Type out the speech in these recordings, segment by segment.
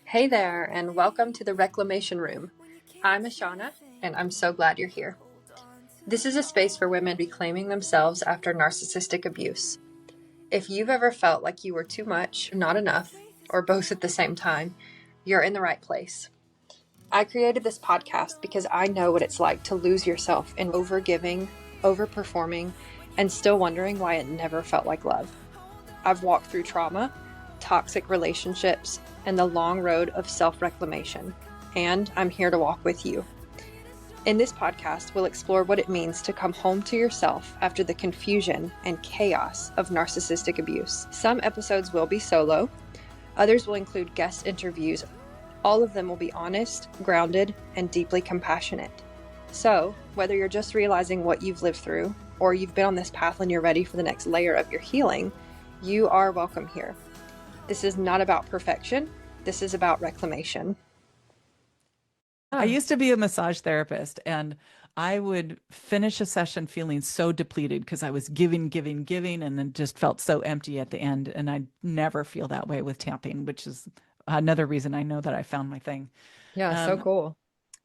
Hey there, and welcome to the Reclamation Room. I'm Ashana, and I'm so glad you're here. This is a space for women reclaiming themselves after narcissistic abuse. If you've ever felt like you were too much, not enough, or both at the same time, you're in the right place. I created this podcast because I know what it's like to lose yourself in overgiving, overperforming, and still wondering why it never felt like love. I've walked through trauma, toxic relationships, and the long road of self-reclamation, and I'm here to walk with you. In this podcast, we'll explore what it means to come home to yourself after the confusion and chaos of narcissistic abuse. Some episodes will be solo, others will include guest interviews. All of them will be honest, grounded, and deeply compassionate. So, whether you're just realizing what you've lived through, or you've been on this path and you're ready for the next layer of your healing, you are welcome here. This is not about perfection. This is about reclamation. I used to be a massage therapist, and I would finish a session feeling so depleted because I was giving, and then just felt so empty at the end. And I never feel that way with tapping, which is another reason I know that I found my thing. Yeah, so cool.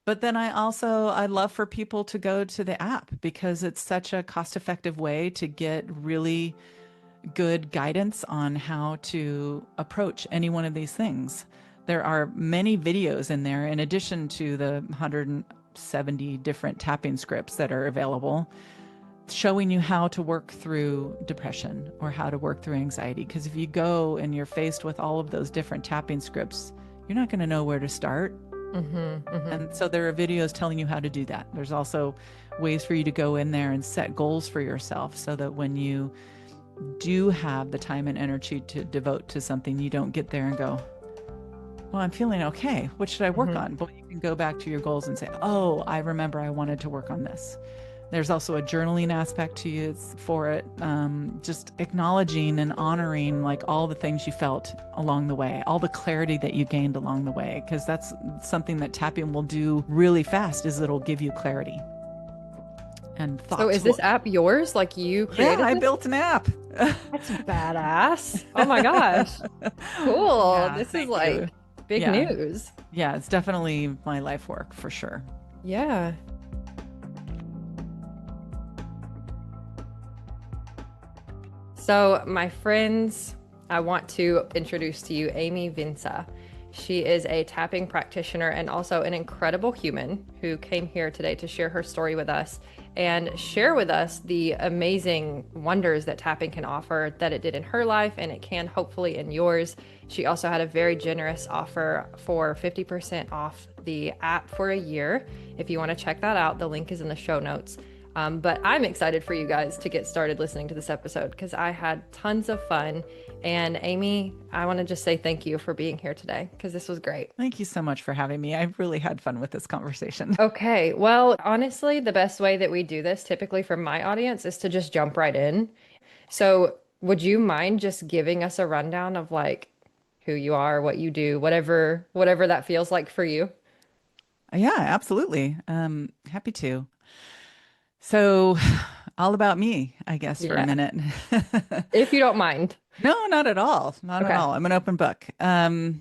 But then I love for people to go to the app because it's such a cost-effective way to get really good guidance on how to approach any one of these things. There are many videos in there, in addition to the 170 different tapping scripts that are available, showing you how to work through depression or how to work through anxiety. Because if you go and you're faced with all of those different tapping scripts, you're not going to know where to start. And so there are videos telling you how to do that. There's also ways for you to go in there and set goals for yourself so that when you do have the time and energy to devote to something, you don't get there and go, well, I'm feeling okay. What should I work on? Well, you can go back to your goals and say, oh, I remember I wanted to work on this. There's also a journaling aspect to you for it. Just acknowledging and honoring like all the things you felt along the way, all the clarity that you gained along the way, because that's something that tapping will do really fast, is it'll give you clarity. And so is this app yours? Like you created I built an app. That's badass. Oh my gosh. Cool. Yeah, this is like big news. Yeah, it's definitely my life work for sure. Yeah. So my friends, I want to introduce to you Amy Vincze. She is a tapping practitioner and also an incredible human who came here today to share her story with us and share with us the amazing wonders that tapping can offer, that it did in her life and it can hopefully in yours. She also had a very generous offer for 50% off the app for a year. If you want to check that out, the link is in the show notes. But I'm excited for you guys to get started listening to this episode because I had tons of fun. And Amy, I want to just say thank you for being here today because this was great. Thank you so much for having me. I've really had fun with this conversation. Okay. Well, honestly, the best way that we do this typically for my audience is to just jump right in. So would you mind just giving us a rundown of like who you are, what you do, whatever that feels like for you? Yeah, absolutely. Happy to. So all about me, I guess, for a minute. If you don't mind. No, not at all. Not at all. I'm an open book. I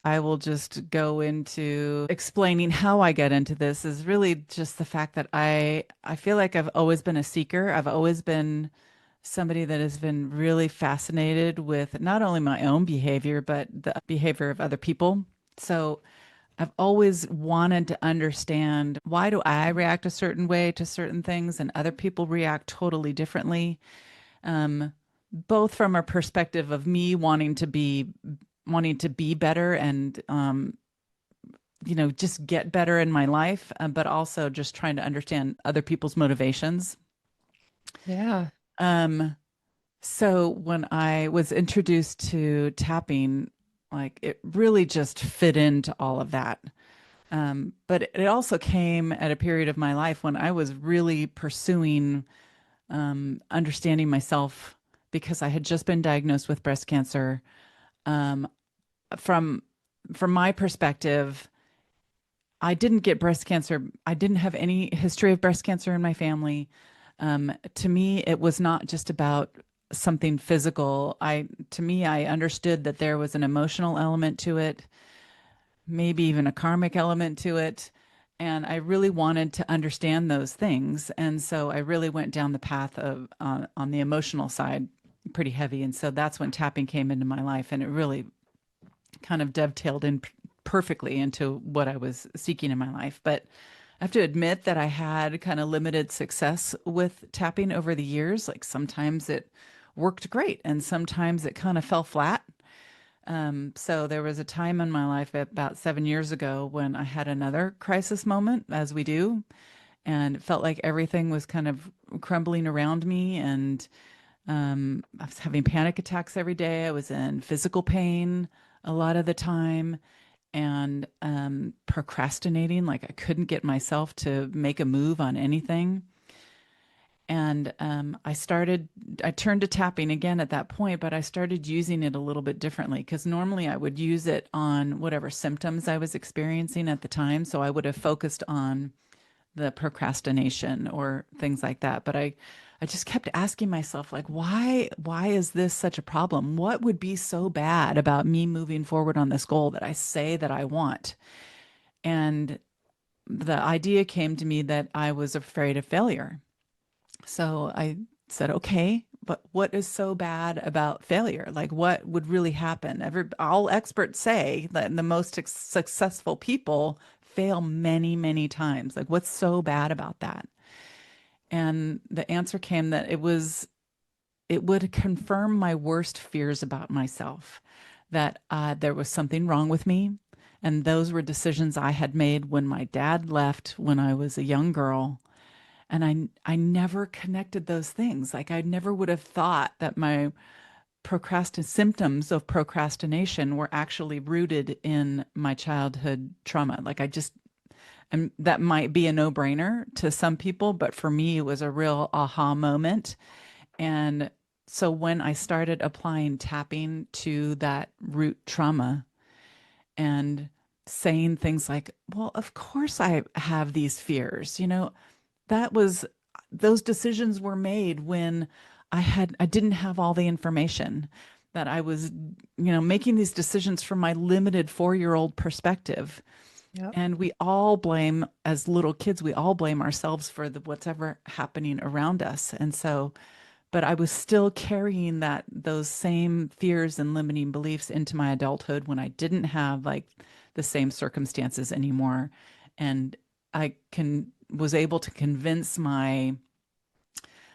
will just go into explaining how I get into this is really just the fact that I feel like I've always been a seeker. I've always been somebody that has been really fascinated with not only my own behavior, but the behavior of other people. So I've always wanted to understand, why do I react a certain way to certain things and other people react totally differently? Both from a perspective of me wanting to be better and just get better in my life, but also just trying to understand other people's motivations. Yeah. So when I was introduced to tapping, like it really just fit into all of that. But it also came at a period of my life when I was really pursuing understanding myself because I had just been diagnosed with breast cancer. From my perspective, I didn't get breast cancer. I didn't have any history of breast cancer in my family. To me, it was not just about something physical. To me, I understood that there was an emotional element to it, maybe even a karmic element to it. And I really wanted to understand those things. And so I really went down the path of on the emotional side pretty heavy. And so that's when tapping came into my life. And it really kind of dovetailed in perfectly into what I was seeking in my life. But I have to admit that I had kind of limited success with tapping over the years. Like sometimes it worked great and sometimes it kind of fell flat. So there was a time in my life about 7 years ago when I had another crisis moment, as we do, and it felt like everything was kind of crumbling around me. And I was having panic attacks every day. I was in physical pain a lot of the time and procrastinating. Like I couldn't get myself to make a move on anything. And I turned to tapping again at that point, but I started using it a little bit differently because normally I would use it on whatever symptoms I was experiencing at the time. So I would have focused on the procrastination or things like that. But I just kept asking myself, like, why is this such a problem? What would be so bad about me moving forward on this goal that I say that I want? And the idea came to me that I was afraid of failure. So I said, okay, but what is so bad about failure? Like, what would really happen? All experts say that the most successful people fail many, many times. Like, what's so bad about that? And the answer came that it would confirm my worst fears about myself, that there was something wrong with me. And those were decisions I had made when my dad left when I was a young girl. And I never connected those things. Like I never would have thought that my symptoms of procrastination were actually rooted in my childhood trauma. Like I just, and that might be a no-brainer to some people, but for me, it was a real aha moment. And so when I started applying tapping to that root trauma and saying things like, well, of course I have these fears, that was those decisions were made when I didn't have all the information, that I was, making these decisions from my limited 4-year-old perspective. Yep. And we all blame, as little kids, we all blame ourselves for what's ever happening around us. And so, but I was still carrying those same fears and limiting beliefs into my adulthood when I didn't have like the same circumstances anymore. And I was able to convince my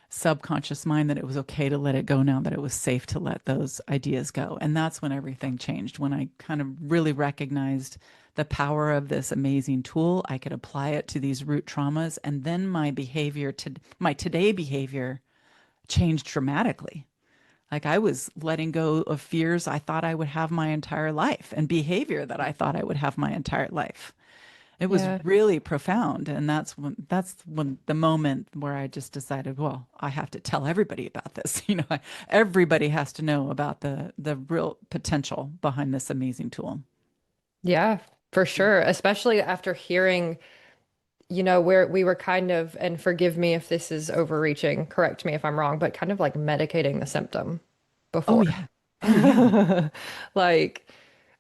subconscious mind that it was okay to let it go now, that it was safe to let those ideas go. And that's when everything changed, when I kind of really recognized the power of this amazing tool. I could apply it to these root traumas. And then my today behavior changed dramatically. Like I was letting go of fears I thought I would have my entire life and behavior that I thought I would have my entire life. It was Yeah. really profound. And that's when the moment where I just decided, well, I have to tell everybody about this. Everybody has to know about the real potential behind this amazing tool. Yeah, for sure. Especially after hearing, where we were kind of, and forgive me if this is overreaching, correct me if I'm wrong, but kind of like medicating the symptom Oh before. yeah. Oh yeah. Like,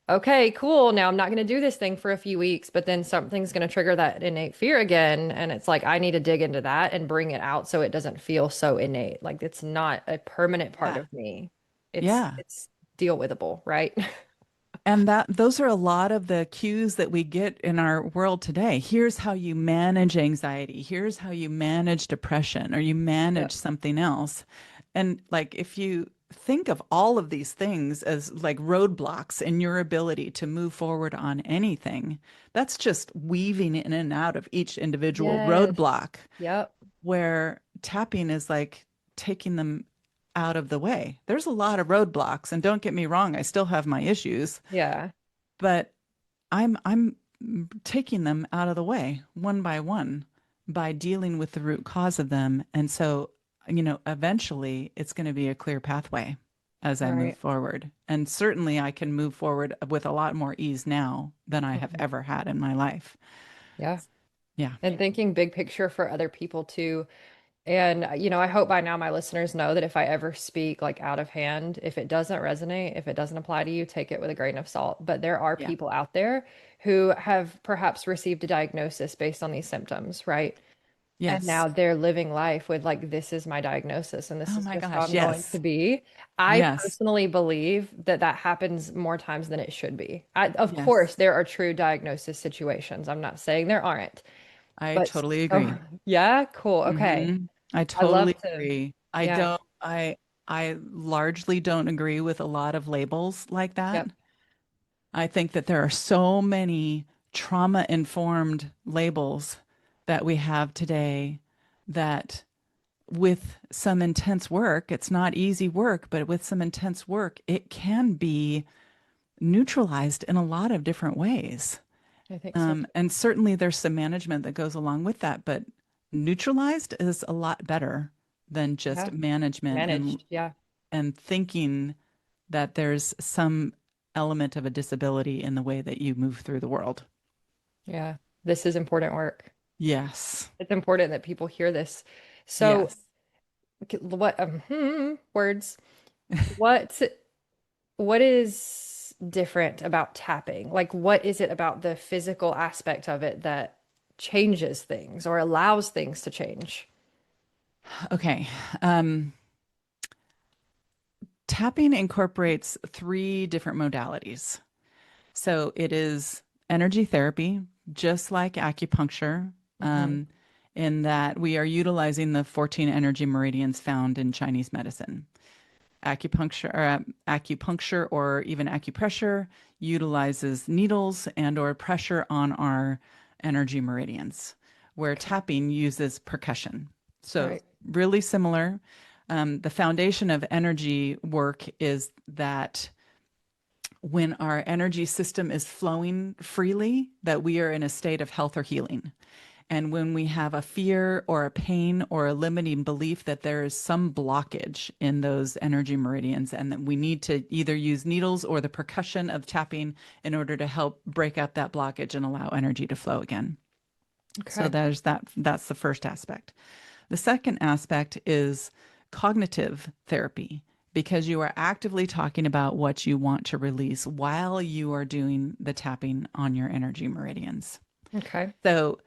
okay, cool. Now I'm not going to do this thing for a few weeks, but then something's going to trigger that innate fear again. And it's like, I need to dig into that and bring it out so it doesn't feel so innate. Like it's not a permanent part Yeah. of me. It's, Yeah. it's deal withable, right? And those are a lot of the cues that we get in our world today. Here's how you manage anxiety. Here's how you manage depression or you manage Yep. something else. And like if you think of all of these things as like roadblocks in your ability to move forward on anything, that's just weaving in and out of each individual Yes. roadblock, Yep. where tapping is like taking them out of the way. There's a lot of roadblocks, and don't get me wrong, I still have my issues, Yeah. but I'm taking them out of the way one by one by dealing with the root cause of them. And so, eventually it's going to be a clear pathway as I move Right. forward. And certainly I can move forward with a lot more ease now than I have Mhm. ever had in my life. Yeah. Yeah. And thinking big picture for other people too. And, I hope by now my listeners know that if I ever speak like out of hand, if it doesn't resonate, if it doesn't apply to you, take it with a grain of salt. But there are Yeah. people out there who have perhaps received a diagnosis based on these symptoms, right? And Yes. now they're living life with like, this is my diagnosis and this Oh is my just how gosh. I'm going to Yes. be. I Yes. personally believe that that happens more times than it should be. Of Yes. course, there are true diagnosis situations. I'm not saying there aren't, I but totally so, agree. yeah, cool. Okay. I I love totally to, agree. yeah, I largely don't agree with a lot of labels like that. yep. I think that there are so many trauma-informed labels that we have today that with some intense work, it's not easy work, but with some intense work, it can be neutralized in a lot of different ways. I think so too. And certainly there's some management that goes along with that, but neutralized is a lot better than just Yeah. management Managed. Yeah. and thinking that there's some element of a disability in the way that you move through the world. Yeah. This is important work. Yes. It's important that people hear this. So, Yes. what, words, what, what is different about tapping? Like, what is it about the physical aspect of it that changes things or allows things to change? Okay. Um, Tapping incorporates three different modalities. So it is energy therapy, just like acupuncture, Hmm. in that we are utilizing the 14 energy meridians found in Chinese medicine. Acupuncture or even acupressure utilizes needles and or pressure on our energy meridians, where Okay. tapping uses percussion. So Right. really similar. The foundation of energy work is that when our energy system is flowing freely, that we are in a state of health or healing. And when we have a fear or a pain or a limiting belief that there is some blockage in those energy meridians and that we need to either use needles or the percussion of tapping in order to help break up that blockage and allow energy to flow again. So Okay. there's that. That's the first aspect. The second aspect is cognitive therapy because you are actively talking about what you want to release while you are doing the tapping on your energy meridians. Okay. So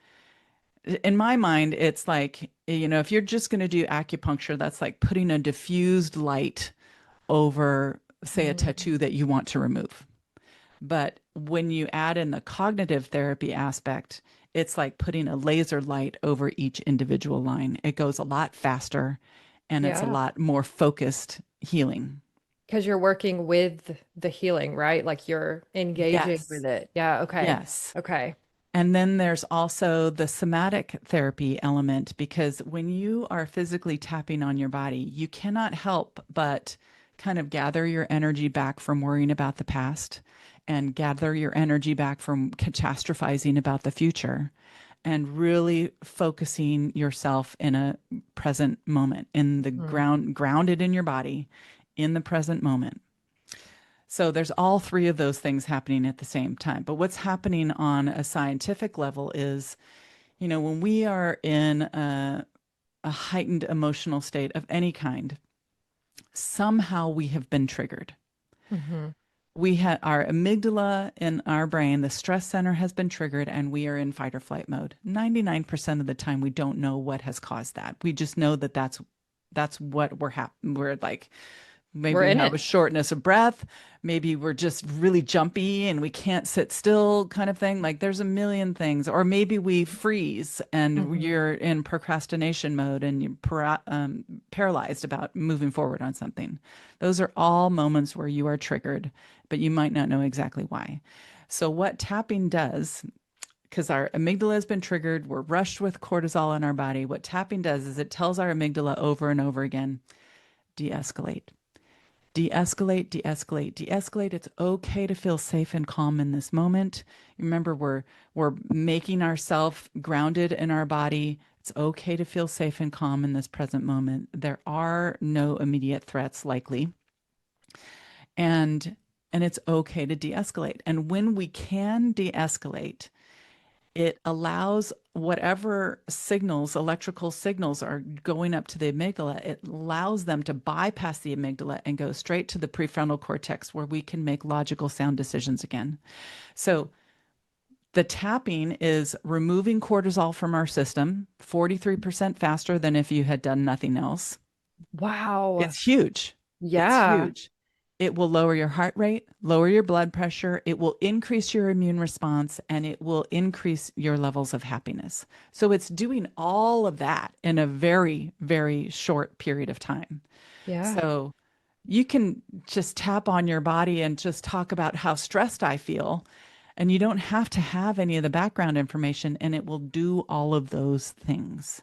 in my mind, it's like, if you're just going to do acupuncture, that's like putting a diffused light over, say, a Mm. tattoo that you want to remove. But when you add in the cognitive therapy aspect, it's like putting a laser light over each individual line. It goes a lot faster and it's a Yeah. lot more focused healing. Because you're working with the healing, right? Like you're engaging with Yes. it. Yeah. Okay. Yes. Okay. And then there's also the somatic therapy element because when you are physically tapping on your body, you cannot help but kind of gather your energy back from worrying about the past and gather your energy back from catastrophizing about the future and really focusing yourself in a present moment in the Mm. grounded in your body in the present moment. So there's all three of those things happening at the same time. But what's happening on a scientific level is, when we are in a heightened emotional state of any kind, somehow we have been triggered. Hmm. We have our amygdala in our brain, the stress center has been triggered, and we are in fight or flight mode. 99% of the time, we don't know what has caused that. We just know that that's what we're like. We're Maybe we in have it. a shortness of breath. Maybe we're just really jumpy and we can't sit still, kind of thing. Like there's a million things. Or maybe we freeze and Hmm. you're in procrastination mode and you're paralyzed about moving forward on something. Those are all moments where you are triggered, but you might not know exactly why. So, what tapping does, because our amygdala has been triggered, we're rushed with cortisol in our body. What tapping does is it tells our amygdala over and over again, de escalate, de escalate, de escalate, de escalate. It's okay to feel safe and calm in this moment. Remember, we're making ourselves grounded in our body. It's okay to feel safe and calm in this present moment. There are no immediate threats likely. And it's okay to de-escalate. And when we can de-escalate, it allows whatever signals, electrical signals are going up to the amygdala, it allows them to bypass the amygdala and go straight to the prefrontal cortex where we can make logical sound decisions again. So the tapping is removing cortisol from our system 43% faster than if you had done nothing else. Wow. It's huge. It's Yeah. huge. It will lower your heart rate, lower your blood pressure, it will increase your immune response, and it will increase your levels of happiness. So it's doing all of that in a very, very short period of time. Yeah. So you can just tap on your body and just talk about how stressed I feel. And you don't have to have any of the background information, and it will do all of those things.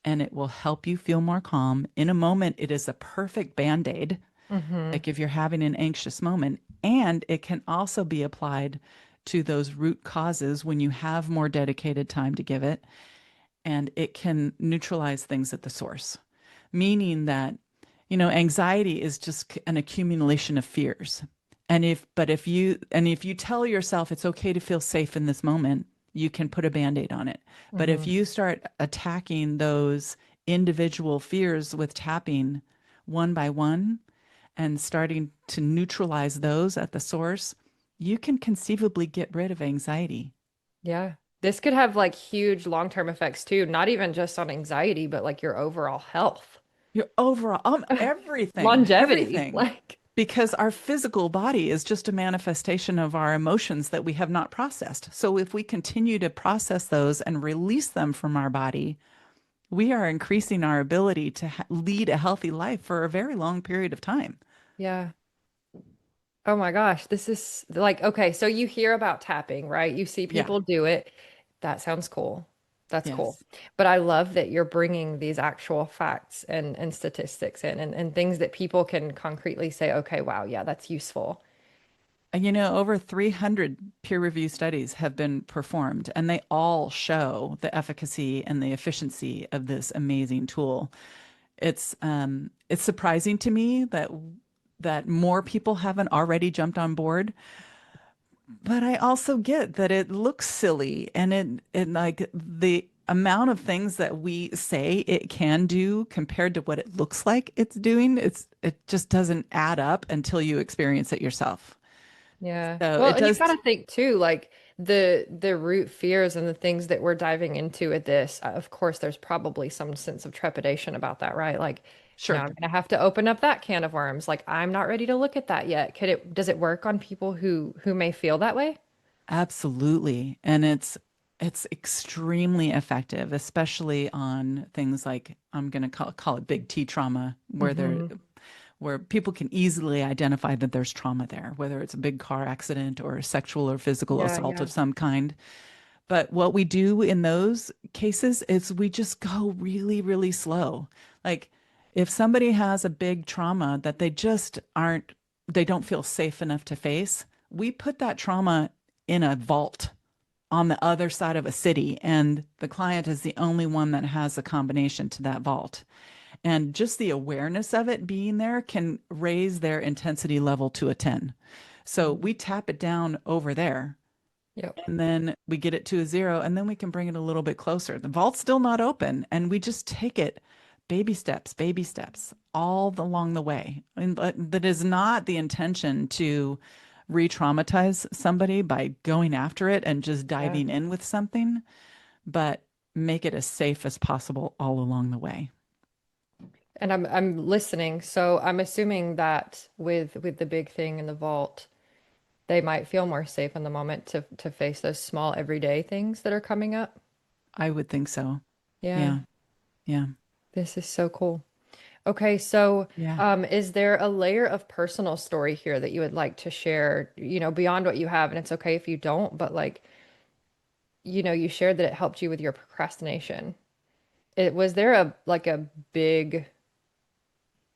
And it will help you feel more calm. In a moment, it is a perfect band aid, Mm-hmm. like if you're having an anxious moment. And it can also be applied to those root causes when you have more dedicated time to give it. And it can neutralize things at the source, meaning that, anxiety is just an accumulation of fears. If you tell yourself it's okay to feel safe in this moment, you can put a band-aid on it. But if Mm-hmm. you start attacking those individual fears with tapping one by one and starting to neutralize those at the source, you can conceivably get rid of anxiety. Yeah. This could have like huge long-term effects too, not even just on anxiety, but like your overall health. Your overall, everything, Longevity. everything. Like, Because our physical body is just a manifestation of our emotions that we have not processed. So if we continue to process those and release them from our body, we are increasing our ability to lead a healthy life for a very long period of time. yeah. Oh my gosh, this is like, okay, so you hear about tapping, right? You see Yeah. people do it. That sounds cool. That's cool. Yes. But I love that you're bringing these actual facts and statistics in and things that people can concretely say, okay, wow, yeah, that's useful. And over 300 peer-reviewed studies have been performed, and they all show the efficacy and the efficiency of this amazing tool. It's surprising to me that more people haven't already jumped on board, but I also get that it looks silly, and it like the amount of things that we say it can do compared to what it looks like it's doing, it just doesn't add up until you experience it yourself. Yeah. So Well, it and you does. got to think too, like the root fears and the things that we're diving into at this. Of course, there's probably some sense of trepidation about that, right? Like now Sure. I'm gonna have to open up that can of worms. Like I'm not ready to look at that yet. Does it work on people who may feel that way? Absolutely. And it's extremely effective, especially on things like I'm going to call it big T trauma, Hmm. where people can easily identify that there's trauma there, whether it's a big car accident or a sexual or physical Yeah, assault yeah. of some kind. But what we do in those cases is we just go really, really slow. Like if somebody has a big trauma that they don't feel safe enough to face, we put that trauma in a vault on the other side of a city, and the client is the only one that has a combination to that vault. And just the awareness of it being there can raise their intensity level to a 10. So Mhm. we tap it down over there Yep. and then we get it to a 0 and then we can bring it a little bit closer. The vault's still not open and we just take it baby steps all along the way. And that is not the intention to re-traumatize somebody by going after it and just Yeah. diving in with something, but make it as safe as possible all along the way. And I'm listening, so I'm assuming that with the big thing in the vault, they might feel more safe in the moment to face those small everyday things that are coming up. I would think so. Yeah. Yeah. Yeah. This is so cool. Okay, so Yeah. is there a layer of personal story here that you would like to share, beyond what you have? And it's okay if you don't, but like, you shared that it helped you with your procrastination. Was there a like a big,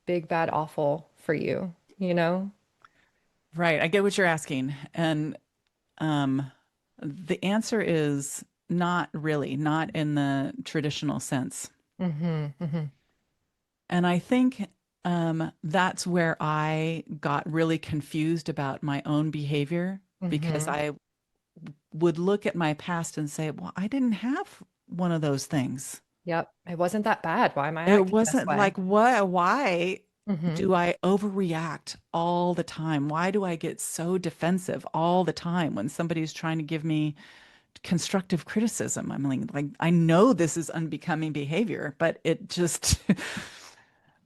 big, bad, awful for you, you know? Right. I get what you're asking. And Um, the answer is not really, not in the traditional sense. Mm-hmm. Mm-hmm. And I think that's where I got really confused about my own behavior because Mm-hmm. would look at my past and say, well, I didn't have one of those things. Yep. It wasn't that bad. Why am I It acting this wasn't way? like, what, why Hmm. do I overreact all the time? Why do I get so defensive all the time when somebody's trying to give me constructive criticism? I'm like I know this is unbecoming behavior, but it just,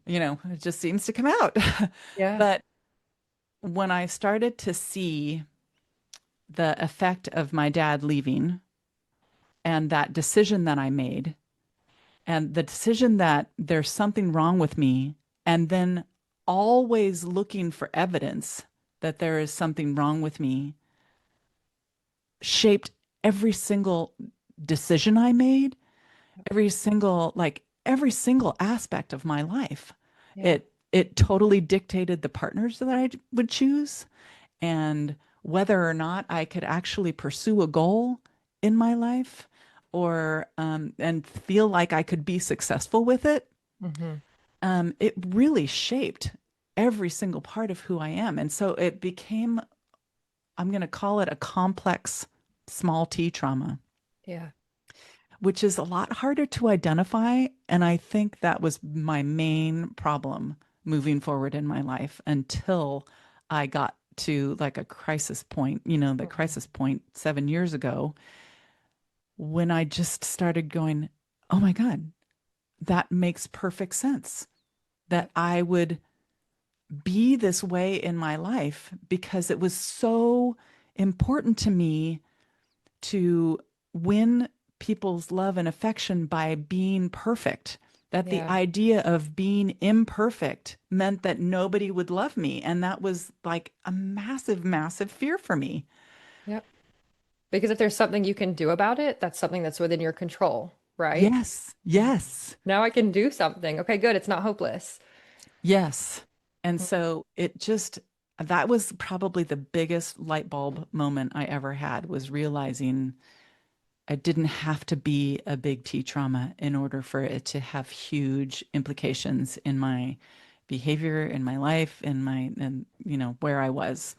it just seems to come out. Yeah. But when I started to see the effect of my dad leaving and that decision that I made, and the decision that there's something wrong with me, and then always looking for evidence that there is something wrong with me, shaped every single decision I made, every single aspect of my life. Yeah. It totally dictated the partners that I would choose and whether or not I could actually pursue a goal in my life or and feel like I could be successful with it. Hmm. It really shaped every single part of who I am. And so it became, I'm going to call it a complex small t trauma, Yeah. which is a lot harder to identify. And I think that was my main problem moving forward in my life until I got to like a crisis point, the Mhm. crisis point 7 years ago when I just started going, oh my God, that makes perfect sense that Yep. I would be this way in my life because it was so important to me to win people's love and affection by being perfect. That the Yeah. idea of being imperfect meant that nobody would love me. And that was like a massive, massive fear for me. Yep. Because if there's something you can do about it, that's something that's within your control, right? Yes, yes, Now I can do something. Okay, good. It's not hopeless. yes. And so that was probably the biggest light bulb moment I ever had was realizing I didn't have to be a big T trauma in order for it to have huge implications in my behavior, in my life, and where I was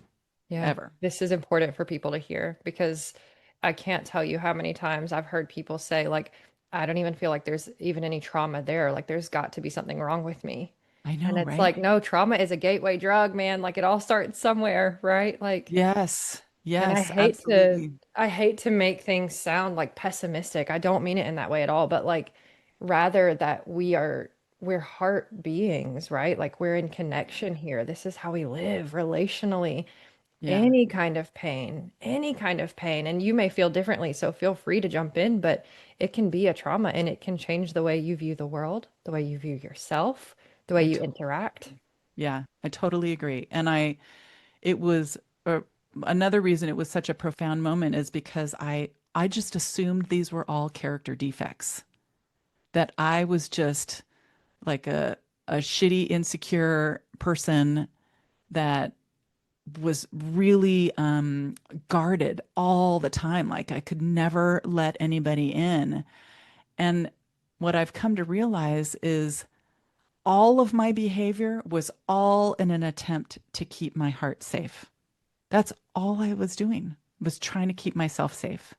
Yeah, ever. this is important for people to hear because I can't tell you how many times I've heard people say, like, I don't even feel like there's even any trauma there. Like, there's got to be something wrong with me. I And know, it's right? like, no, trauma is a gateway drug, man. Like, it all starts somewhere, right? Like, Yes, and yes, absolutely. I hate to make things sound like pessimistic. I don't mean it in that way at all, but like, rather that we're heart beings, right? Like, we're in connection here. This is how we live relationally. Yeah, Any kind of pain, and you may feel differently, so feel free to jump in, but it can be a trauma and it can change the way you view the world, the way you view yourself, the way I you totally interact. agree. Yeah, I totally agree. It was another reason it was such a profound moment is because I just assumed these were all character defects, that I was just like a shitty, insecure person that was really guarded all the time. Like I could never let anybody in. And what I've come to realize is all of my behavior was all in an attempt to keep my heart safe. That's all I was doing, was trying to keep myself safe.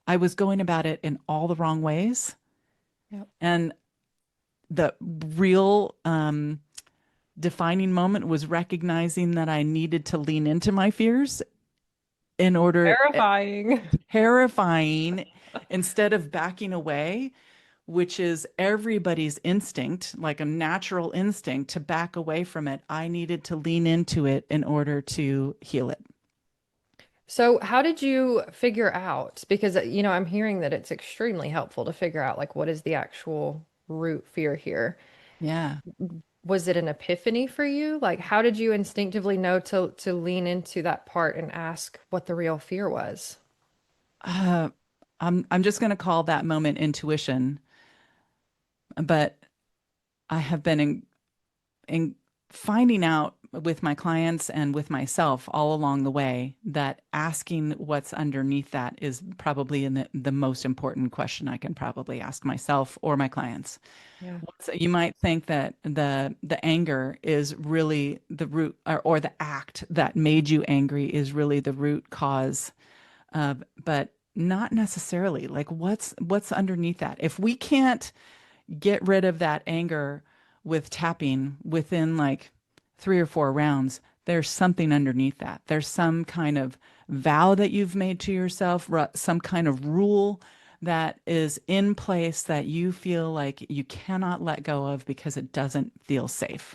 I was going about it in all the wrong ways. Yep. And the real defining moment was recognizing that I needed to lean into my fears in order, Terrifying. terrifying, instead of backing away, which is everybody's instinct, like a natural instinct to back away from it. I needed to lean into it in order to heal it. So, how did you figure out? Because, I'm hearing that it's extremely helpful to figure out like what is the actual root fear here. Yeah. Was it an epiphany for you? Like, how did you instinctively know to lean into that part and ask what the real fear was? Uh, I'm just going to call that moment intuition, but I have been in finding out with my clients and with myself all along the way that asking what's underneath that is probably the most important question I can probably ask myself or my clients. Yeah. So you might think that the anger is really the root or the act that made you angry is really the root cause but not necessarily. Like what's underneath that? If we can't get rid of that anger with tapping within like 3 or 4 rounds, there's something underneath that. There's some kind of vow that you've made to yourself, some kind of rule that is in place that you feel like you cannot let go of because it doesn't feel safe.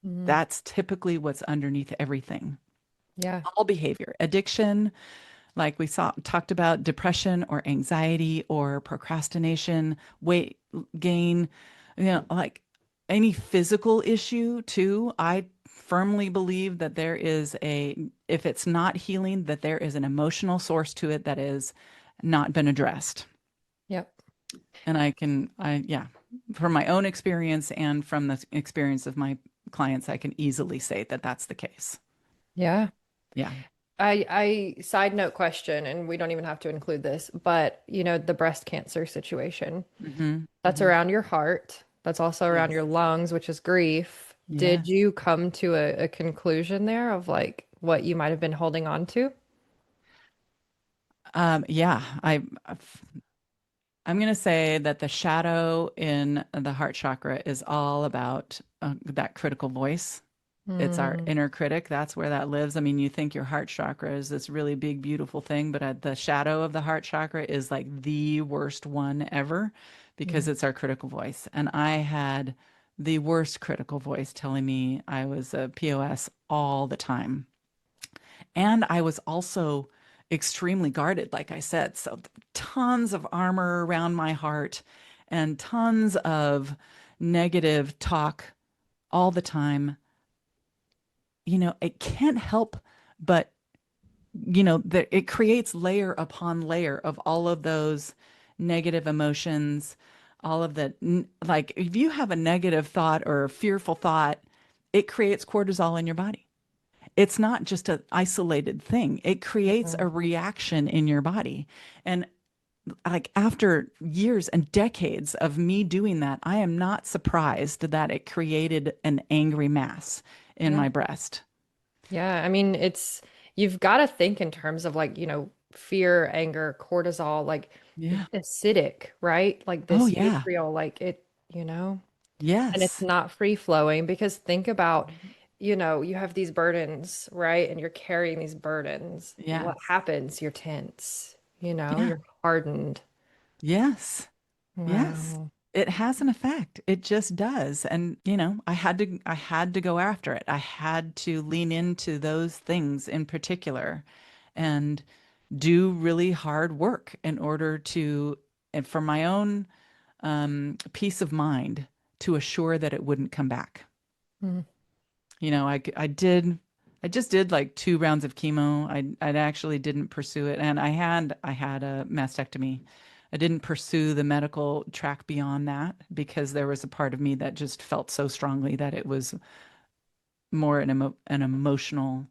Mm. That's typically what's underneath everything. Yeah. All behavior, addiction, like we talked about depression or anxiety or procrastination, weight gain, like any physical issue too. I firmly believe that if it's not healing, that there is an emotional source to it that is not been addressed. Yep. And yeah, from my own experience and from the experience of my clients, I can easily say that that's the case. Yeah. Yeah. I side note question, and we don't even have to include this, but the breast cancer situation, Hmm. that's Hmm. around your heart. That's also around Yes. your lungs, which is grief. Yeah. Did you come to a conclusion there of like what you might have been holding on to? Yeah, I'm going to say that the shadow in the heart chakra is all about that critical voice. It's our Mm, inner critic. That's where that lives. I mean, you think your heart chakra is this really big, beautiful thing, but the shadow of the heart chakra is like the worst one ever because mm, it's our critical voice. And I had the worst critical voice telling me I was a POS all the time. And I was also extremely guarded, like I said. So tons of armor around my heart and tons of negative talk all the time. It can't help but, that it creates layer upon layer of all of those negative emotions, all of like if you have a negative thought or a fearful thought, it creates cortisol in your body. It's not just an isolated thing. It creates mm, a reaction in your body. And like after years and decades of me doing that, I am not surprised that it created an angry mass in yeah. my breast. Yeah. I mean, you've got to think in terms of like, fear, anger, cortisol, like Yeah. acidic, right? Like Oh, this yeah. vitriol, like and it's Yes. not free flowing because think about, you have these burdens, right? And you're carrying these burdens. Yeah. What happens? You're tense, Yeah. you're hardened. Yes. Yes. Wow. It has an effect. It just does. And, I had to go after it. I had to lean into those things in particular and do really hard work in order and for my own peace of mind to assure that it wouldn't come back. Mm, I just did like 2 rounds of chemo. I actually didn't pursue it, and I had a mastectomy. I didn't pursue the medical track beyond that because there was a part of me that just felt so strongly that it was more an emotional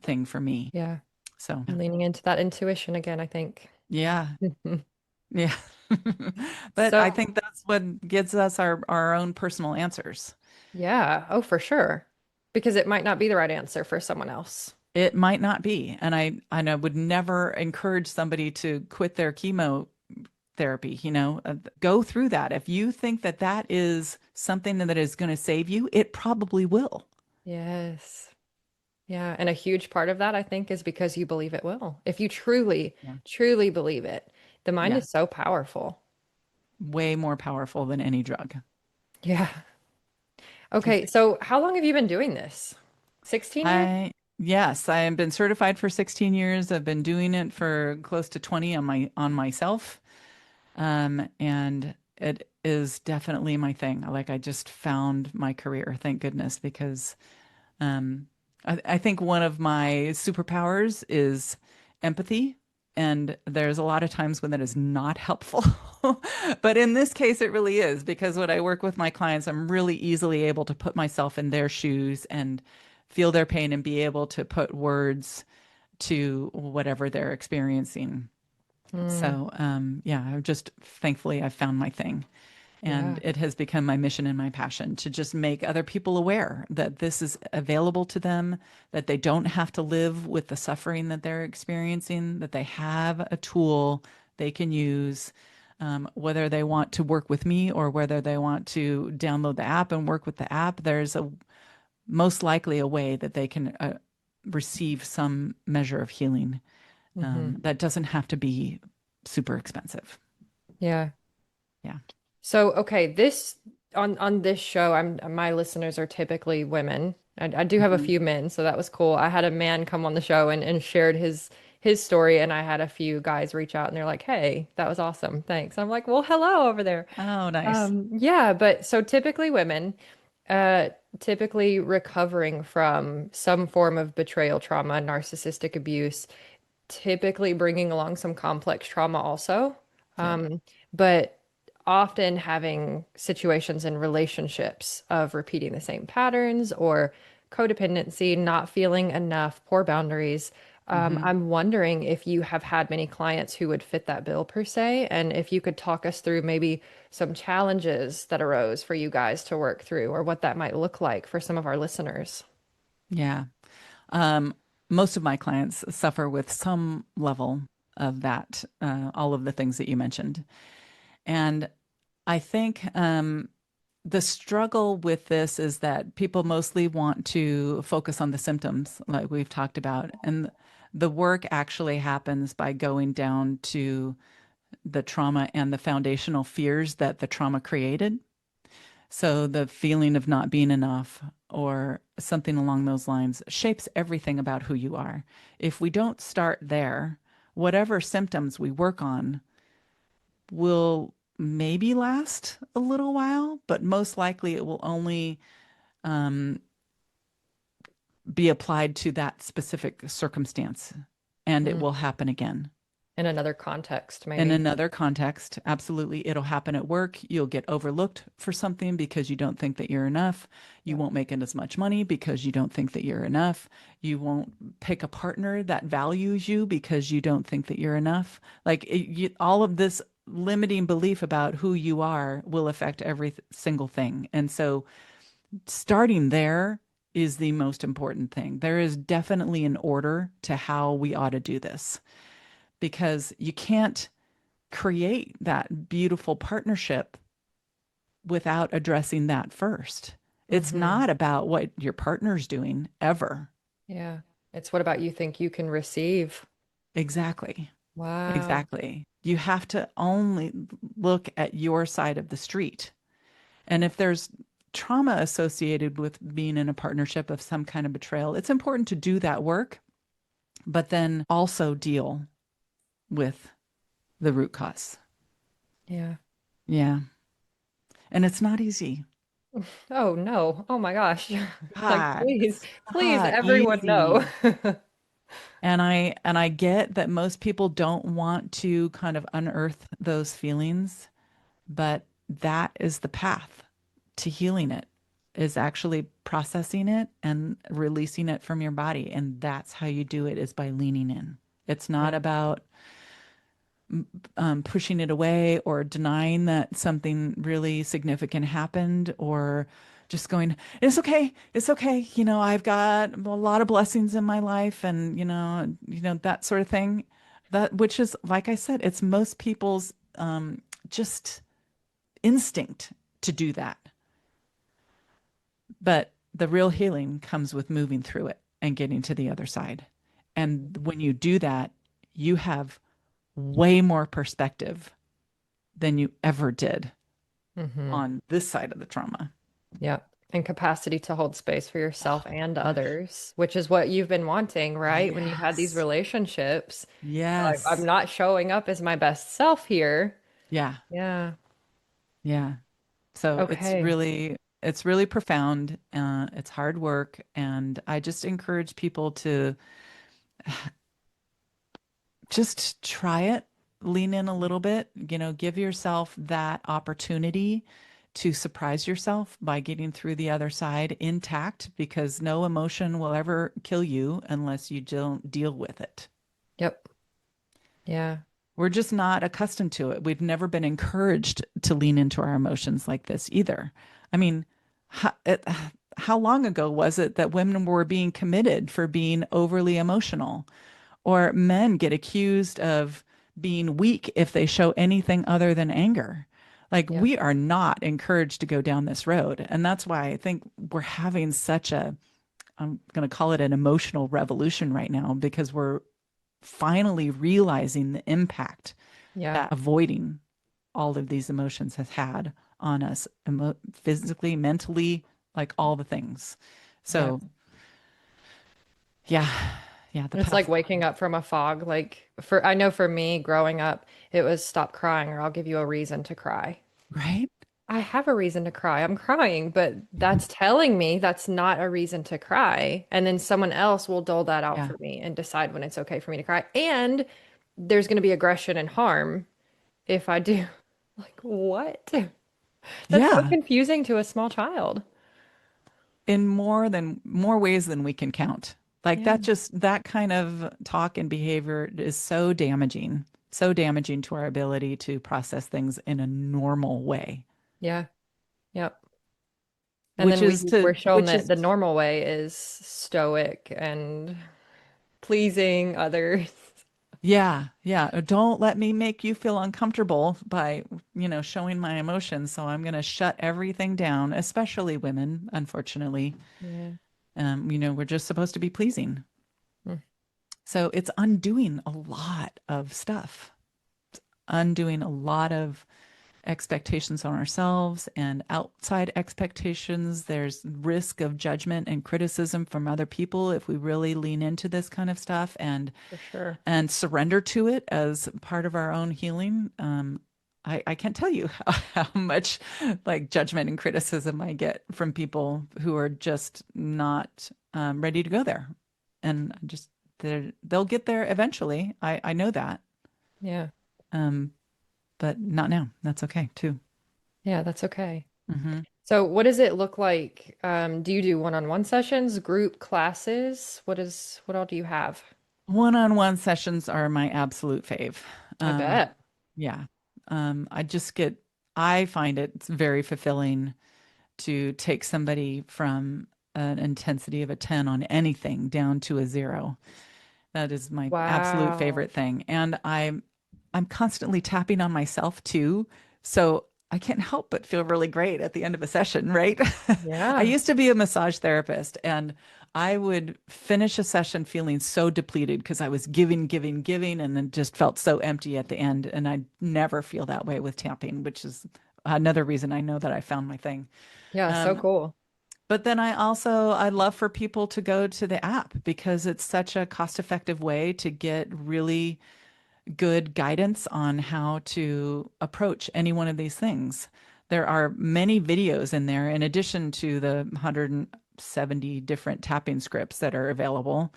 thing for me. yeah. So Leaning into that intuition again, I think. yeah, yeah. But I So, think that's what gives us our own personal answers. yeah. Oh, for sure. Because it might not be the right answer for someone else. It might not be. And I would never encourage somebody to quit their chemotherapy, go through that. If you think that that is something that is going to save you, it probably will. Yes. Yeah. And a huge part of that, I think, is because you believe it will. If you truly, Yeah. truly believe it, the mind Yeah. is so powerful. Way more powerful than any drug. Yeah. Okay. So, how long have you been doing this? 16 years? Yes, I have been certified for 16 years. I've been doing it for close to 20 on myself. And it is definitely my thing. Like I just found my career, thank goodness, because I think one of my superpowers is empathy. And there's a lot of times when that is not helpful. But in this case, it really is because when I work with my clients, I'm really easily able to put myself in their shoes and feel their pain and be able to put words to whatever they're experiencing. Mm, So, yeah, I've just thankfully I found my thing. And Yeah. it has become my mission and my passion to just make other people aware that this is available to them, that they don't have to live with the suffering that they're experiencing, that they have a tool they can use, whether they want to work with me or whether they want to download the app and work with the app. There's a most likely a way that they can receive some measure of healing Hmm. that doesn't have to be super expensive. Yeah. Yeah. So, okay, this on this show, my listeners are typically women. I do have a Mhm. few men, so that was cool. I had a man come on the show and shared his story, and I had a few guys reach out and they're like, "Hey, that was awesome. Thanks." I'm like, "Well, hello over there." Oh, nice. Yeah, but so typically women, uh, typically recovering from some form of betrayal trauma, narcissistic abuse, typically bringing along some complex trauma also. Yep. But often having situations in relationships of repeating the same patterns or codependency, not feeling enough, poor boundaries. Hmm. I'm wondering if you have had many clients who would fit that bill per se, and if you could talk us through maybe some challenges that arose for you guys to work through, or what that might look like for some of our listeners. Yeah. Um, Most of my clients suffer with some level of that, all of the things that you mentioned. And I think the struggle with this is that people mostly want to focus on the symptoms, like we've talked about. And the work actually happens by going down to the trauma and the foundational fears that the trauma created. So the feeling of not being enough or something along those lines shapes everything about who you are. If we don't start there, whatever symptoms we work on will maybe last a little while, but most likely it will only um, be applied to that specific circumstance and it Mm. will happen again. In another context, In maybe. another context, absolutely, it'll happen at work. You'll get overlooked for something because you don't think that you're enough. You Yep. won't make it as much money because you don't think that you're enough. You won't pick a partner that values you because you don't think that you're enough. All of this limiting belief about who you are will affect every single thing. And so, starting there is the most important thing. There is definitely an order to how we ought to do this because you can't create that beautiful partnership without addressing that first. It's Hmm. not about what your partner's doing ever. Yeah. It's what about you think you can receive? Exactly. Wow. Exactly. You have to only look at your side of the street. And if there's trauma associated with being in a partnership of some kind of betrayal, it's important to do that work, but then also deal with the root cause. Yeah. Yeah. And it's not easy. Oh no. Oh my gosh. Like, God, please, it's please, not everyone know. easy. And I get that most people don't want to kind of unearth those feelings, but that is the path to healing it, is actually processing it and releasing it from your body. And that's how you do it, is by leaning in. It's not Yeah. about pushing it away or denying that something really significant happened or just going, it's okay, it's okay. I've got a lot of blessings in my life and, that sort of thing. That, which is, like I said, it's most people's just instinct to do that. But the real healing comes with moving through it and getting to the other side. And when you do that, you have way more perspective than you ever did Hmm. on this side of the trauma. Yeah. And capacity to hold space for Oh yourself my and gosh. others, which is what you've been wanting, right? When you've had these Yes. relationships, like, I'm Yes. not showing up as my best self here. Yeah. Yeah. Yeah. So Okay. it's really profound. It's hard work. And I just encourage people to just try it, lean in a little bit, give yourself that opportunity to surprise yourself by getting through the other side intact because no emotion will ever kill you unless you don't deal with it. Yep. Yeah. We're just not accustomed to it. We've never been encouraged to lean into our emotions like this either. I mean, how long ago was it that women were being committed for being overly emotional? Or men get accused of being weak if they show anything other than anger. Like, Yeah. we are not encouraged to go down this road. And that's why I think we're having such a, I'm going to call it an emotional revolution right now, because we're finally realizing the impact Yeah. that avoiding all of these emotions has had on us, physically, mentally, like all the things. Yeah. So, yeah, yeah, the It's path like forward. waking up from a fog. Like I know for me growing up, it was stop crying or I'll give you a reason to cry. Right? I have a reason to cry. I'm crying, but that's telling me that's not a reason to cry. And then someone else will dole that out Yeah. for me and decide when it's okay for me to cry. And there's going to be aggression and harm if I do. Like, what? That's so Yeah. confusing to a small child. In more ways than we can count. Like, Yeah. that kind of talk and behavior is so damaging to our ability to process things in a normal way, Yeah. Yep. And then we're shown which that is the normal way is stoic and pleasing others. yeah, yeah. Don't let me make you feel uncomfortable by, showing my emotions. So I'm going to shut everything down, especially women, unfortunately. Yeah. We're just supposed to be pleasing. Mm, So it's undoing a lot of stuff, undoing a lot of expectations on ourselves and outside expectations. There's risk of judgment and criticism from other people if we really lean into this kind of stuff for sure. and surrender to it as part of our own healing. I can't tell you how much like judgment and criticism I get from people who are just not ready to go there, and just they'll get there eventually. I know that, Yeah. um, but not now. That's okay too. Yeah, that's okay. Hmm. So what does it look like? Do you do one-on-one sessions, group classes? What all do you have? One-on-one sessions are my absolute fave. I Um, bet. yeah. I find it very fulfilling to take somebody from an intensity of a 10 on anything down to a 0. That is my absolute Wow. favorite thing. And I'm constantly tapping on myself too. So I can't help but feel really great at the end of a session, right? I Yeah. used to be a massage therapist, and I would finish a session feeling so depleted because I was giving, giving, giving, and then just felt so empty at the end. And I never feel that way with tapping, which is another reason I know that I found my thing. Yeah, so Um, cool. but then I love for people to go to the app because it's such a cost-effective way to get really good guidance on how to approach any one of these things. There are many videos in there in addition to the 170 different tapping scripts that are available,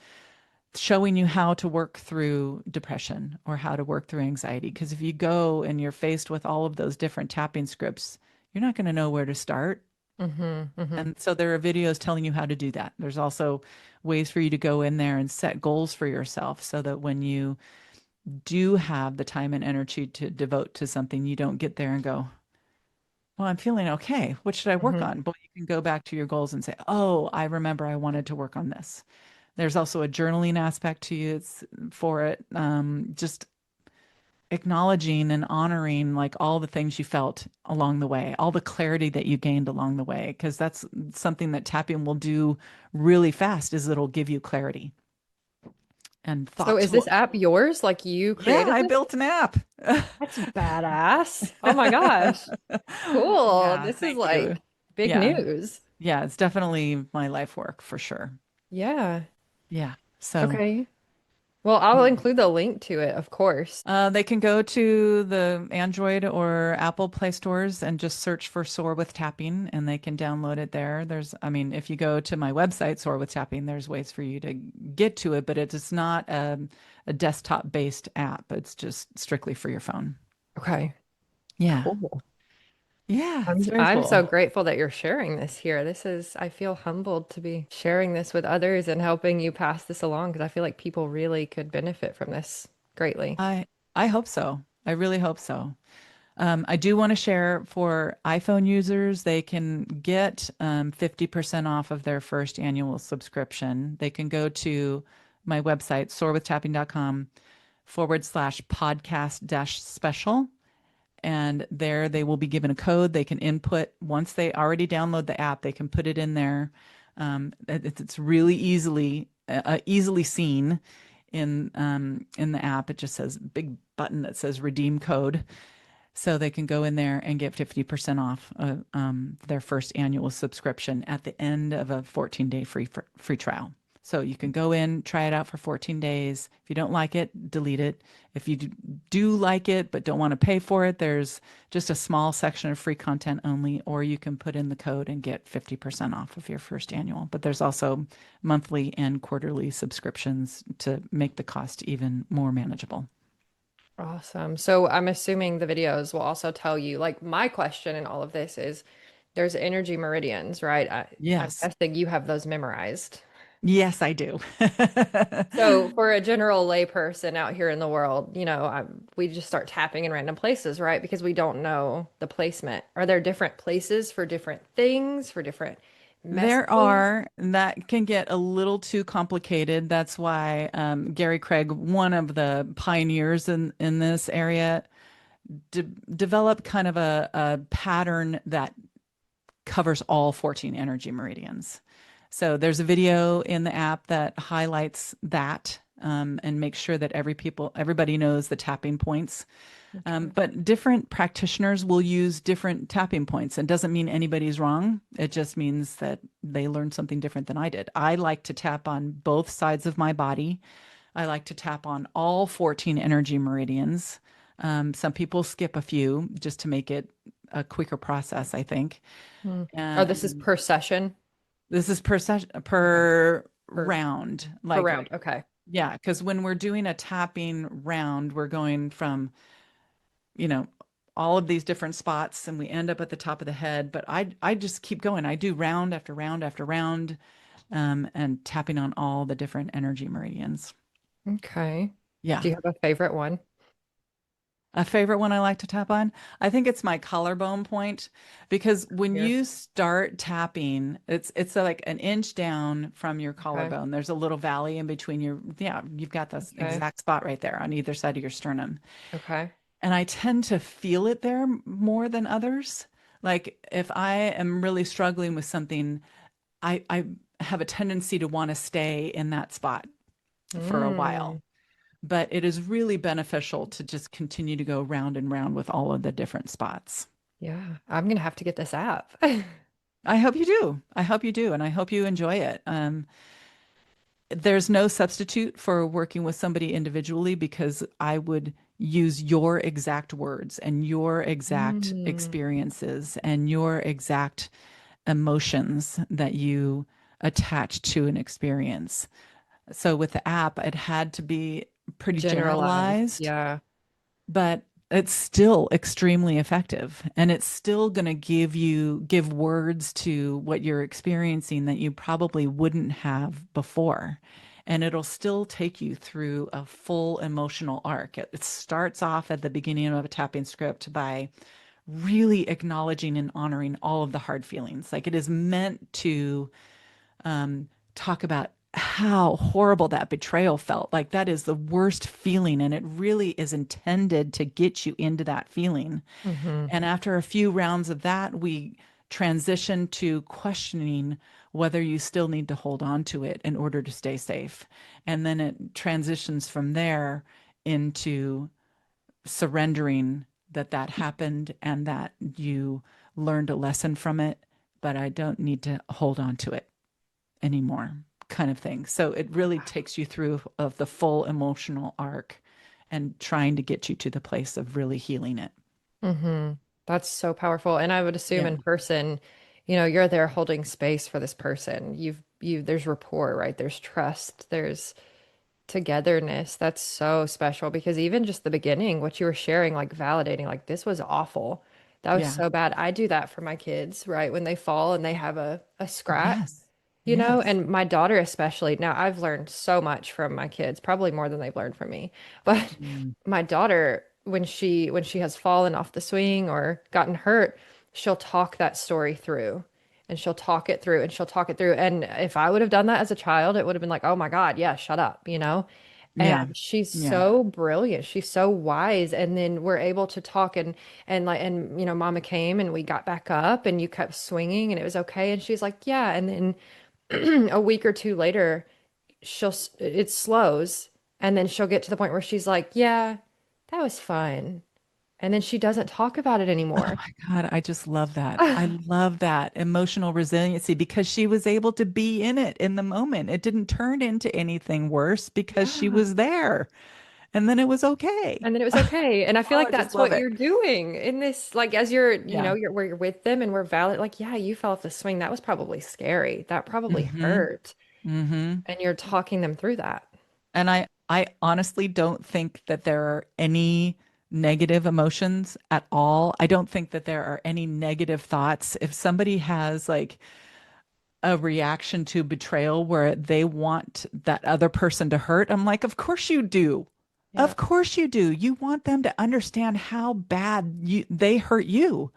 showing you how to work through depression or how to work through anxiety. Because if you go and you're faced with all of those different tapping scripts, you're not going to know where to start. Mm-hmm. Mm-hmm. And so there are videos telling you how to do that. There's also ways for you to go in there and set goals for yourself so that when you do have the time and energy to devote to something, you don't get there and go, well, I'm feeling okay. What should I work Mm-hmm. on? But you can go back to your goals and say, oh, I remember I wanted to work on this. There's also a journaling aspect to you. It's for it. Just acknowledging and honoring like all the things you felt along the way, all the clarity that you gained along the way, because that's something that tapping will do really fast is it'll give you clarity and So thoughts is this will. app yours? Like you Yeah, created I this? built an app. That's badass. Oh my gosh. Cool. Yeah, This is thank you. like big Yeah. news. Yeah, it's definitely my life work for sure. Yeah. Yeah. So, Okay. Well, I'll yeah. include the link to it, of course. They can go to the Android or Apple Play stores and just search for Soar with Tapping and they can download it there. I mean, if you go to my website, Soar with Tapping, there's ways for you to get to it, but it is not a desktop-based app. It's just strictly for your phone. Okay. Yeah. Cool. Yeah, it's very I'm cool. so grateful that you're sharing this here. I feel humbled to be sharing this with others and helping you pass this along because I feel like people really could benefit from this greatly. I hope so. I really hope so. I do want to share for iPhone users, they can get 50% off of their first annual subscription. They can go to my website, soarwithtapping.com/podcast dash special. And there they will be given a code they can input. Once they already download the app, they can put it in there. It's really easily seen in the app. It just says big button that says redeem code, so they can go in there and get 50% off their first annual subscription at the end of a 14-day free trial. So you can go in, try it out for 14 days. If you don't like it, delete it. If you do like it but don't want to pay for it, there's just a small section of free content only, or you can put in the code and get 50% off of your first annual. But there's also monthly and quarterly subscriptions to make the cost even more manageable. Awesome. So I'm assuming the videos will also tell you, like my question in all of this is there's energy meridians, right? I'm Yes. guessing you have those memorized. Yes, I do. So for a general layperson out here in the world, we just start tapping in random places, right? Because we don't know the placement. Are there different places for different things, for different There messages? are, that can get a little too complicated. That's why Gary Craig, one of the pioneers in this area, de developed kind of a pattern that covers all 14 energy meridians. So there's a video in the app that highlights that and makes sure that everybody knows the tapping points. Okay. But different practitioners will use different tapping points. And doesn't mean anybody's wrong. It just means that they learned something different than I did. I like to tap on both sides of my body. I like to tap on all 14 energy meridians. Some people skip a few just to make it a quicker process, I think. Hmm. Oh, this is And per session? this is Okay. per Per round. per Like, round. Okay. yeah, because when we're doing a tapping round, we're going from, you know, all of these different spots and we end up at the top of the head. But I just keep going. I do round after round after round, and tapping on all the different energy meridians. Okay. Yeah. Do you have a favorite one? A favorite one I like to tap on? I think it's my collarbone point, because when Here. you start tapping, it's like an inch down from your Okay. collarbone. There's a little valley in between yeah, you've got this Okay. exact spot right there on either side of your sternum. Okay. And I tend to feel it there more than others. Like if I am really struggling with something, I have a tendency to want to stay in that spot for a while. Mm, But it is really beneficial to just continue to go round and round with all of the different spots. yeah. I'm gonna have to get this app. I hope you do. I hope you do. And I hope you enjoy it. There's no substitute for working with somebody individually, because I would use your exact words and your exact Mm, experiences and your exact emotions that you attach to an experience. So with the app, it had to be pretty generalized. generalized, Yeah. but it's still extremely effective, and it's still going to give words to what you're experiencing that you probably wouldn't have before, and it'll still take you through a full emotional arc. It starts off at the beginning of a tapping script by really acknowledging and honoring all of the hard feelings. Like, it is meant to talk about how horrible that betrayal felt. Like, that is the worst feeling, and it really is intended to get you into that feeling. Hmm. And after a few rounds of that, we transition to questioning whether you still need to hold on to it in order to stay safe. And then it transitions from there into surrendering that that happened and that you learned a lesson from it, but I don't need to hold on to it anymore, kind of thing. So it really takes you through of the full emotional arc and trying to get you to the place of really healing it. Hmm. That's so powerful. And I would assume Yeah. in person, you're there holding space for this person. There's rapport, right? There's trust, there's togetherness. That's so special because even just the beginning, what you were sharing, like validating, like this was awful. That was Yeah. so bad. I do that for my kids, right? When they fall and they have a Oh, scratch. yes. you know, Yes. and my daughter especially. Now, I've learned so much from my kids, probably more than they've learned from me. But Mm. my daughter, when she has fallen off the swing or gotten hurt, she'll talk that story through. And she'll talk it through and she'll talk it through. And if I would have done that as a child, it would have been like, oh my God, yeah, shut up, you know? And Yeah. she's Yeah. so brilliant. She's so wise. And then we're able to talk and like and you know, Mama came and we got back up and you kept swinging and it was okay. And she's like, yeah. And then a week or two later, it slows and then she'll get to the point where she's like, "Yeah, that was fun." And then she doesn't talk about it Oh anymore. my God, I just love that. I love that emotional resiliency because she was able to be in it in the moment. It didn't turn into anything worse because she Yeah. was there and then it was okay. And then it was okay. And I feel Oh, like I just that's love what it. you're doing in this, like as you're, you Yeah. know, you're where you're with them and we're valid, like, yeah, you fell off the swing. That was probably scary. That probably Mm-hmm. hurt. Mm-hmm. And you're talking them through that. And I honestly don't think that there are any negative emotions at all. I don't think that there are any negative thoughts. If somebody has like a reaction to betrayal where they want that other person to hurt, I'm like, of course you do. Yeah. Of course you do. You want them to understand how bad they hurt you.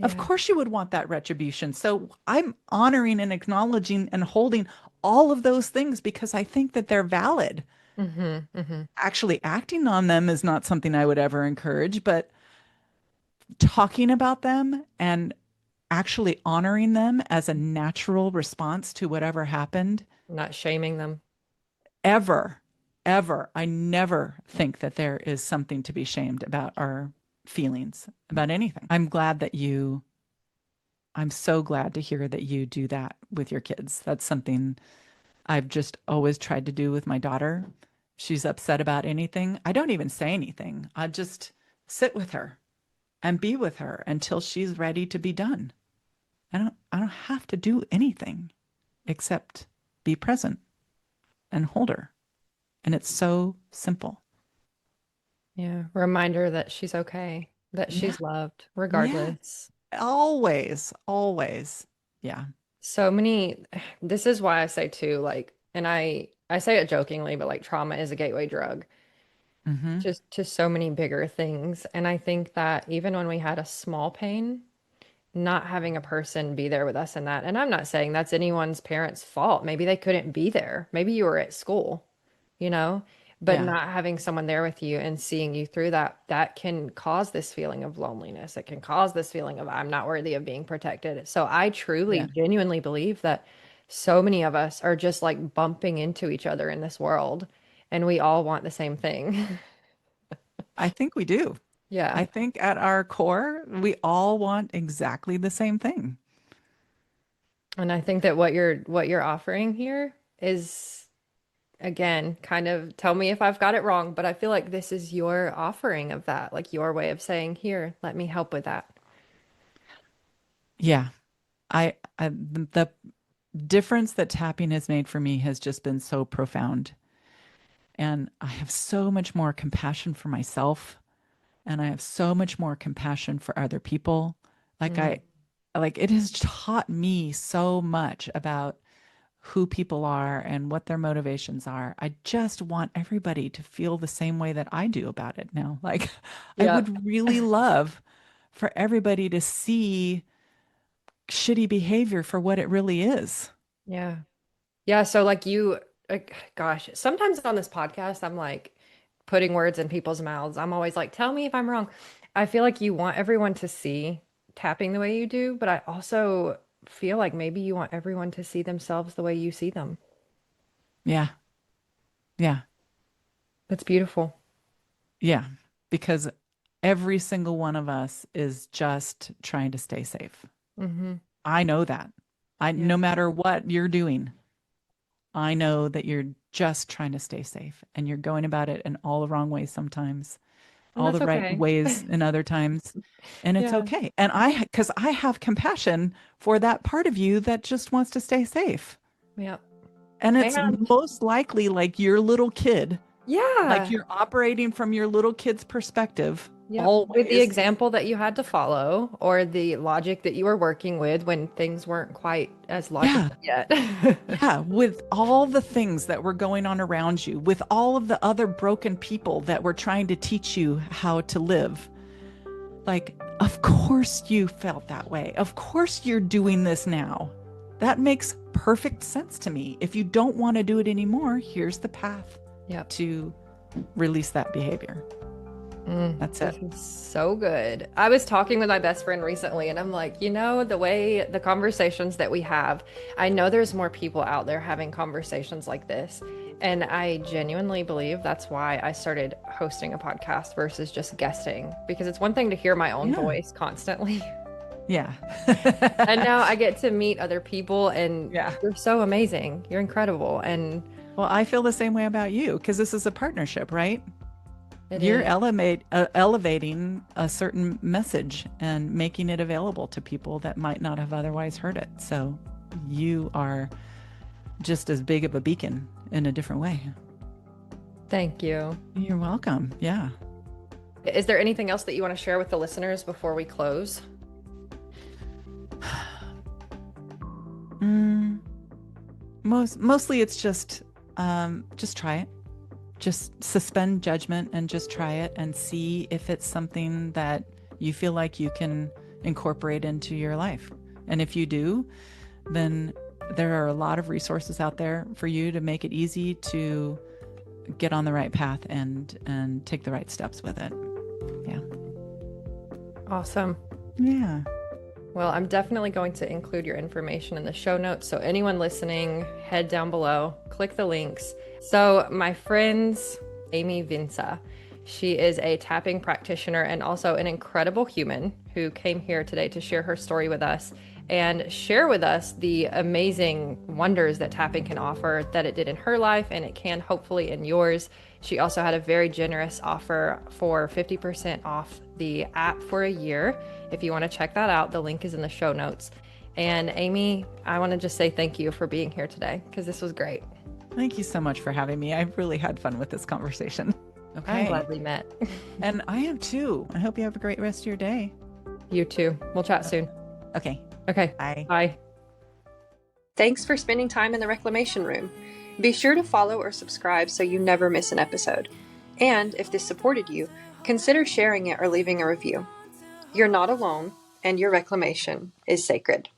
Of Yeah. course you would want that retribution. So I'm honoring and acknowledging and holding all of those things because I think that they're valid. Mm-hmm. Mm-hmm. Actually acting on them is not something I would ever encourage, but talking about them and actually honoring them as a natural response to whatever happened, Not shaming them. ever, ever, I never think that there is something to be shamed about our feelings about anything. I'm so glad to hear that you do that with your kids. That's something I've just always tried to do with my daughter. She's upset about anything. I don't even say anything. I just sit with her and be with her until she's ready to be done. I don't have to do anything except be present and hold her. And it's so simple. Yeah. Reminder that she's okay, that Yeah. she's loved Yeah. regardless. Always, always. Yeah. So many, this is why I say too, like, and I say it jokingly, but like trauma is a gateway drug Mm-hmm. just to so many bigger things. And I think that even when we had a small pain, not having a person be there with us in that. And I'm not saying that's anyone's parents' fault. Maybe they couldn't be there. Maybe you were at school, you know, but Yeah. not having someone there with you and seeing you through that, that can cause this feeling of loneliness. It can cause this feeling of I'm not worthy of being protected. So I truly, Yeah. genuinely believe that so many of us are just like bumping into each other in this world and we all want the same thing. I think we do. Yeah. I think at our core, we all want exactly the same thing. And I think that what you're offering here is again, kind of tell me if I've got it wrong, but I feel like this is your offering of that, like your way of saying, here, let me help with that. Yeah. The difference that tapping has made for me has just been so profound. And I have so much more compassion for myself and I have so much more compassion for other people. Like Mm, I like it has taught me so much about who people are and what their motivations are. I just want everybody to feel the same way that I do about it now. Like I yep. would really love for everybody to see shitty behavior for what it really is. Yeah. Yeah. So like like, gosh, sometimes on this podcast, I'm like putting words in people's mouths. I'm always like, tell me if I'm wrong. I feel like you want everyone to see tapping the way you do, but I also feel like maybe you want everyone to see themselves the way you see them. Yeah. Yeah. That's beautiful. Yeah. Because every single one of us is just trying to stay safe. Hmm. I know that. Yeah. No matter what you're doing, I know that you're just trying to stay safe and you're going about it in all the wrong ways sometimes, And all that's the right okay. ways in other times. And it's Yeah. okay. And because I have compassion for that part of you that just wants to stay safe. Yeah. And it's And most likely like your little kid, like yeah. you're operating from your little kid's perspective. Yep. With the always. example that you had to follow or the logic that you were working with when things weren't quite as Yeah. logical yet. Yeah, with all the things that were going on around you, with all of the other broken people that were trying to teach you how to live. Like, of course you felt that way. Of course you're doing this now. That makes perfect sense to me. If you don't want to do it anymore, here's the path Yep. to release that behavior. That's it. This is so good. I was talking with my best friend recently, and I'm like, the way the conversations that we have, I know there's more people out there having conversations like this. And I genuinely believe that's why I started hosting a podcast versus just guesting, because it's one thing to hear my own Yeah. voice constantly. Yeah. And now I get to meet other people, and Yeah. you're so amazing. You're incredible. And Well, I feel the same way about you because this is a partnership, right? it You're is. elevating a certain message and making it available to people that might not have otherwise heard it. So you are just as big of a beacon in a different way. Thank you. You're welcome. Yeah. Is there anything else that you want to share with the listeners before we close? Mostly it's just try it. Just suspend judgment and just try it and see if it's something that you feel like you can incorporate into your life. And if you do, then there are a lot of resources out there for you to make it easy to get on the right path and take the right steps with it. Yeah. Awesome. Yeah. Well, I'm definitely going to include your information in the show notes. So anyone listening, head down below, click the links. So my friend's Amy Vince. She is a tapping practitioner and also an incredible human who came here today to share her story with us and share with us the amazing wonders that tapping can offer, that it did in her life and it can hopefully in yours. She also had a very generous offer for 50% off the app for a year. If you want to check that out, the link is in the show notes. And Amy, I want to just say thank you for being here today because this was great. Thank you so much for having me. I've really had fun with this conversation. Okay. I'm glad we met. And I am too. I hope you have a great rest of your day. You too. We'll chat soon. Okay. Okay. Bye. Bye. Thanks for spending time in the Reclamation Room. Be sure to follow or subscribe so you never miss an episode. And if this supported you, consider sharing it or leaving a review. You're not alone, and your reclamation is sacred.